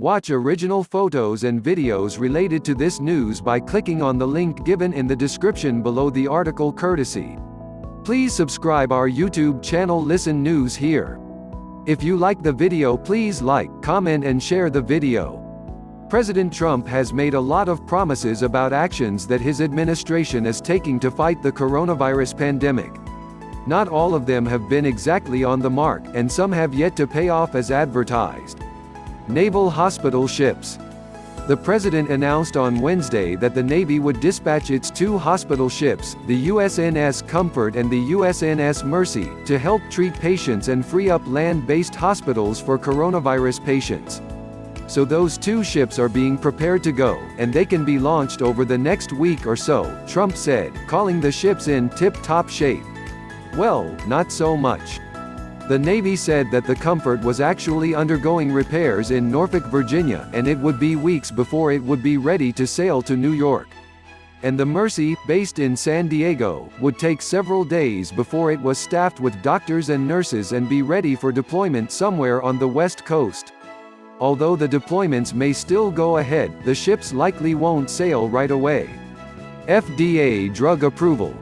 Watch original photos and videos related to this news by clicking on the link given in the description below the article courtesy. Please subscribe our YouTube channel Listen News Here. If you like the video, please like, comment and share the video. President Trump has made a lot of promises about actions that his administration is taking to fight the coronavirus pandemic. Not all of them have been exactly on the mark, and some have yet to pay off as advertised. Naval hospital ships. The president announced on Wednesday that the Navy would dispatch its two hospital ships, the USNS Comfort and the USNS Mercy, to help treat patients and free up land-based hospitals for coronavirus patients. So those two ships are being prepared to go, and they can be launched over the next week or so, Trump said, calling the ships in tip-top shape. Well, not so much. The Navy said that the Comfort was actually undergoing repairs in Norfolk, Virginia, and it would be weeks before it would be ready to sail to New York. And the Mercy, based in San Diego, would take several days before it was staffed with doctors and nurses and be ready for deployment somewhere on the West Coast. Although the deployments may still go ahead, the ships likely won't sail right away. FDA drug approval.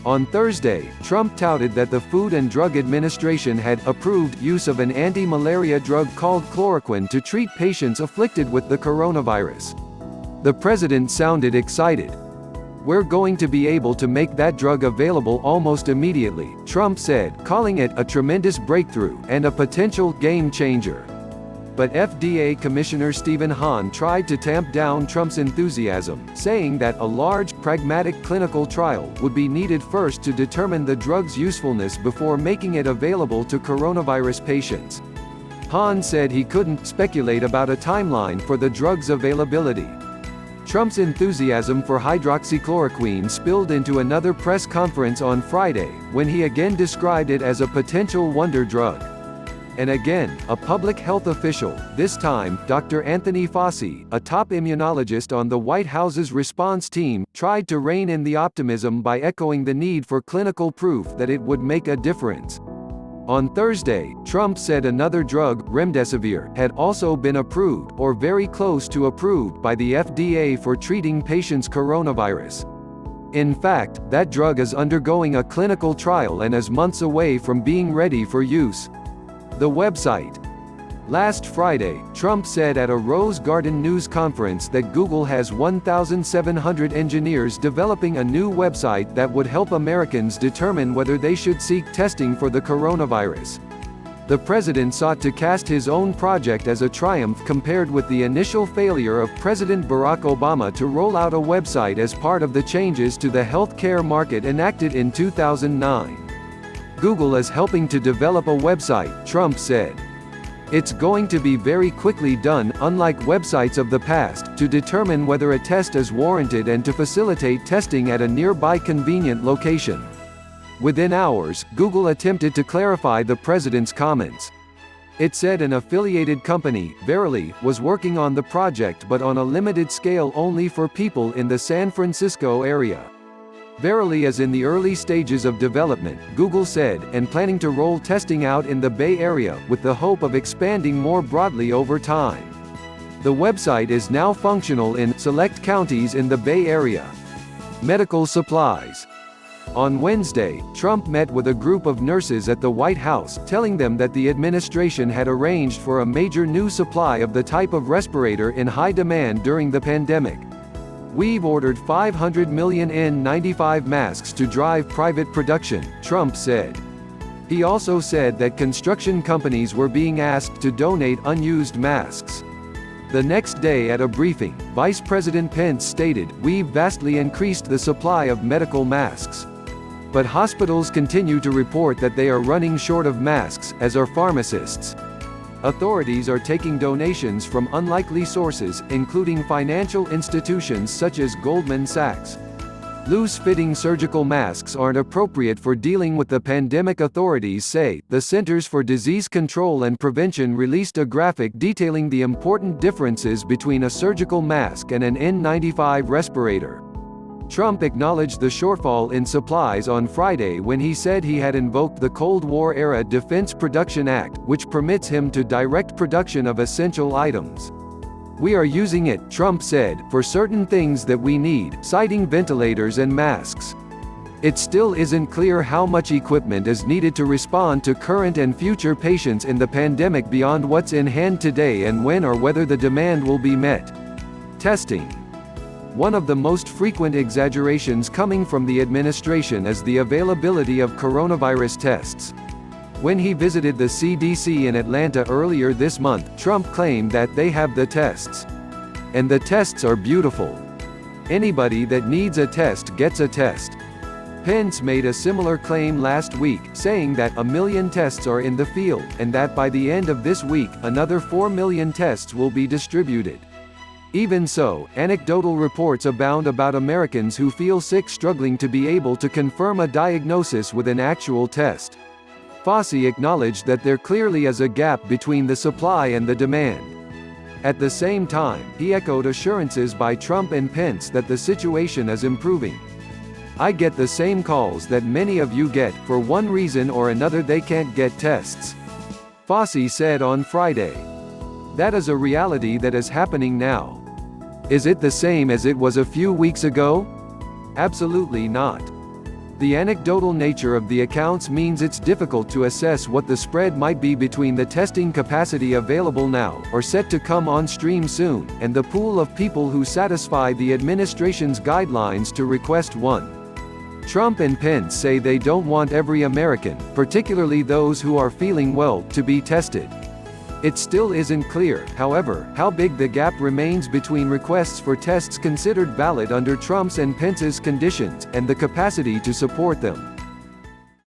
On Thursday, Trump touted that the Food and Drug Administration had approved use of an anti-malaria drug called chloroquine to treat patients afflicted with the coronavirus. The president sounded excited. "We're going to be able to make that drug available almost immediately," Trump said, calling it a tremendous breakthrough and a potential game changer. But FDA Commissioner Stephen Hahn tried to tamp down Trump's enthusiasm, saying that a large, pragmatic clinical trial would be needed first to determine the drug's usefulness before making it available to coronavirus patients. Hahn said he couldn't speculate about a timeline for the drug's availability. Trump's enthusiasm for hydroxychloroquine spilled into another press conference on Friday, when he again described it as a potential wonder drug. And again, a public health official, this time, Dr. Anthony Fauci, a top immunologist on the White House's response team, tried to rein in the optimism by echoing the need for clinical proof that it would make a difference. On Thursday, Trump said another drug, remdesivir, had also been approved, or very close to approved, by the FDA for treating patients' coronavirus. In fact, that drug is undergoing a clinical trial and is months away from being ready for use. The website. Last Friday, Trump said at a Rose Garden news conference that Google has 1,700 engineers developing a new website that would help Americans determine whether they should seek testing for the coronavirus. The president sought to cast his own project as a triumph compared with the initial failure of President Barack Obama to roll out a website as part of the changes to the health care market enacted in 2009. Google is helping to develop a website, Trump said. It's going to be very quickly done, unlike websites of the past, to determine whether a test is warranted and to facilitate testing at a nearby convenient location. Within hours, Google attempted to clarify the president's comments. It said an affiliated company, Verily, was working on the project but on a limited scale only for people in the San Francisco area. Verily is in the early stages of development, Google said, and planning to roll testing out in the Bay Area, with the hope of expanding more broadly over time. The website is now functional in select counties in the Bay Area. Medical supplies. On Wednesday, Trump met with a group of nurses at the White House, telling them that the administration had arranged for a major new supply of the type of respirator in high demand during the pandemic. "We've ordered 500 million N95 masks to drive private production," Trump said. He also said that construction companies were being asked to donate unused masks. The next day at a briefing, Vice President Pence stated, "We've vastly increased the supply of medical masks. But hospitals continue to report that they are running short of masks, as are pharmacists. Authorities are taking donations from unlikely sources, including financial institutions such as Goldman Sachs. Loose-fitting surgical masks aren't appropriate for dealing with the pandemic, authorities say." The Centers for Disease Control and Prevention released a graphic detailing the important differences between a surgical mask and an N95 respirator. Trump acknowledged the shortfall in supplies on Friday when he said he had invoked the Cold War-era Defense Production Act, which permits him to direct production of essential items. "We are using it," Trump said, "for certain things that we need, citing ventilators and masks. It still isn't clear how much equipment is needed to respond to current and future patients in the pandemic beyond what's in hand today and when or whether the demand will be met." Testing. One of the most frequent exaggerations coming from the administration is the availability of coronavirus tests. When he visited the CDC in Atlanta earlier this month, Trump claimed that they have the tests. And the tests are beautiful. Anybody that needs a test gets a test. Pence made a similar claim last week, saying that 1 million tests are in the field, and that by the end of this week, another 4 million tests will be distributed. Even so, anecdotal reports abound about Americans who feel sick struggling to be able to confirm a diagnosis with an actual test. Fauci acknowledged that there clearly is a gap between the supply and the demand. At the same time, he echoed assurances by Trump and Pence that the situation is improving. "I get the same calls that many of you get, for one reason or another they can't get tests," Fauci said on Friday. That is a reality that is happening now. Is it the same as it was a few weeks ago? Absolutely not. The anecdotal nature of the accounts means it's difficult to assess what the spread might be between the testing capacity available now, or set to come on stream soon, and the pool of people who satisfy the administration's guidelines to request one. Trump and Pence say they don't want every American, particularly those who are feeling well, to be tested. It still isn't clear, however, how big the gap remains between requests for tests considered valid under Trump's and Pence's conditions, and the capacity to support them.